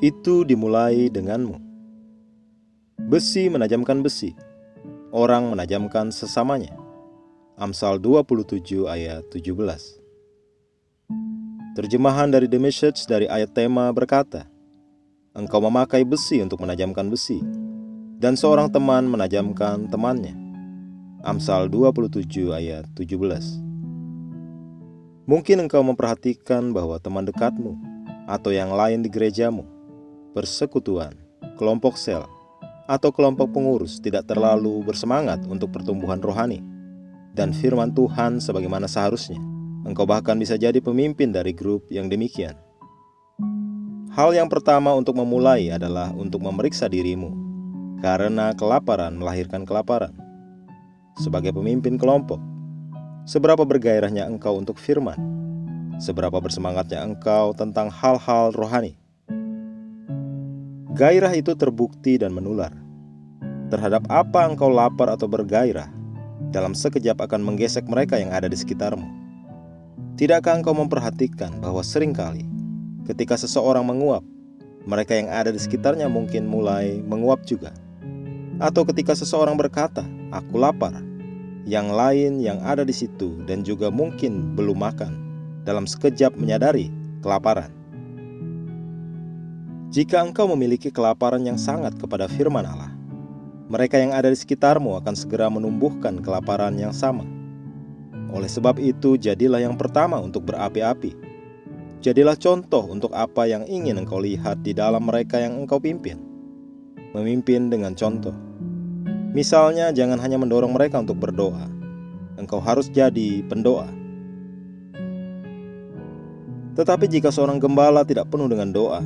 Itu dimulai denganmu. Besi menajamkan besi, orang menajamkan sesamanya. Amsal 27 ayat 17. Terjemahan dari The Message dari ayat tema berkata, engkau memakai besi untuk menajamkan besi, dan seorang teman menajamkan temannya. Amsal 27 ayat 17. Mungkin engkau memperhatikan bahwa teman dekatmu atau yang lain di gerejamu, persekutuan, kelompok sel, atau kelompok pengurus tidak terlalu bersemangat untuk pertumbuhan rohani dan firman Tuhan sebagaimana seharusnya. Engkau bahkan bisa jadi pemimpin dari grup yang demikian. Hal yang pertama untuk memulai adalah untuk memeriksa dirimu, karena kelaparan melahirkan kelaparan. Sebagai pemimpin kelompok, seberapa bergairahnya engkau untuk firman? Seberapa bersemangatnya engkau tentang hal-hal rohani? Gairah itu terbukti dan menular. Terhadap apa engkau lapar atau bergairah, dalam sekejap akan menggesek mereka yang ada di sekitarmu. Tidakkah engkau memperhatikan bahwa seringkali ketika seseorang menguap, mereka yang ada di sekitarnya mungkin mulai menguap juga. Atau ketika seseorang berkata, aku lapar, yang lain yang ada di situ dan juga mungkin belum makan, dalam sekejap menyadari kelaparan. Jika engkau memiliki kelaparan yang sangat kepada firman Allah, mereka yang ada di sekitarmu akan segera menumbuhkan kelaparan yang sama. Oleh sebab itu, jadilah yang pertama untuk berapi-api. Jadilah contoh untuk apa yang ingin engkau lihat di dalam mereka yang engkau pimpin. Memimpin dengan contoh. Misalnya, jangan hanya mendorong mereka untuk berdoa. Engkau harus jadi pendoa. Tetapi jika seorang gembala tidak penuh dengan doa,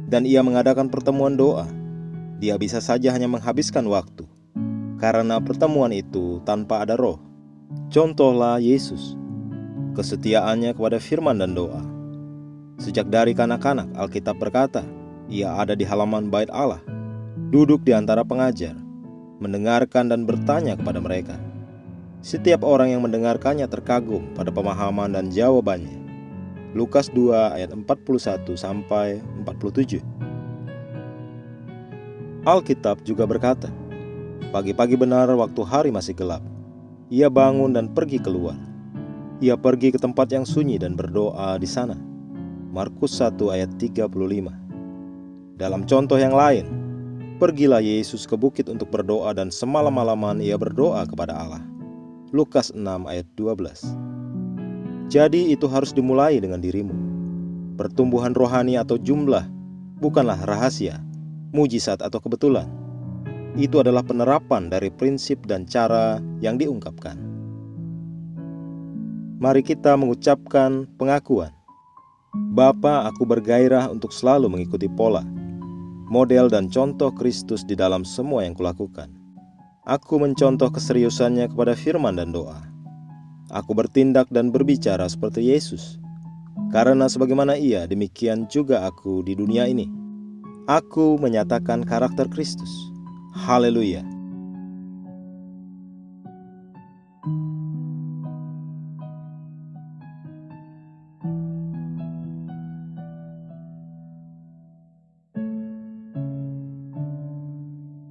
dan ia mengadakan pertemuan doa, dia bisa saja hanya menghabiskan waktu, karena pertemuan itu tanpa ada roh. Contohlah Yesus, kesetiaannya kepada firman dan doa. Sejak dari kanak-kanak, Alkitab berkata, ia ada di halaman bait Allah, duduk di antara pengajar, mendengarkan dan bertanya kepada mereka. Setiap orang yang mendengarkannya terkagum pada pemahaman dan jawabannya. Lukas 2 ayat 41-47. Alkitab juga berkata, pagi-pagi benar waktu hari masih gelap, ia bangun dan pergi keluar. Ia pergi ke tempat yang sunyi dan berdoa di sana. Markus 1 ayat 35. Dalam contoh yang lain, pergilah Yesus ke bukit untuk berdoa dan semalam-malaman ia berdoa kepada Allah. Lukas 6 ayat 12. Jadi itu harus dimulai dengan dirimu. Pertumbuhan rohani atau jumlah bukanlah rahasia, mujizat atau kebetulan. Itu adalah penerapan dari prinsip dan cara yang diungkapkan. Mari kita mengucapkan pengakuan. Bapa, aku bergairah untuk selalu mengikuti pola, model dan contoh Kristus di dalam semua yang kulakukan. Aku mencontoh keseriusannya kepada firman dan doa. Aku bertindak dan berbicara seperti Yesus, karena sebagaimana ia, demikian juga aku di dunia ini. Aku menyatakan karakter Kristus. Haleluya!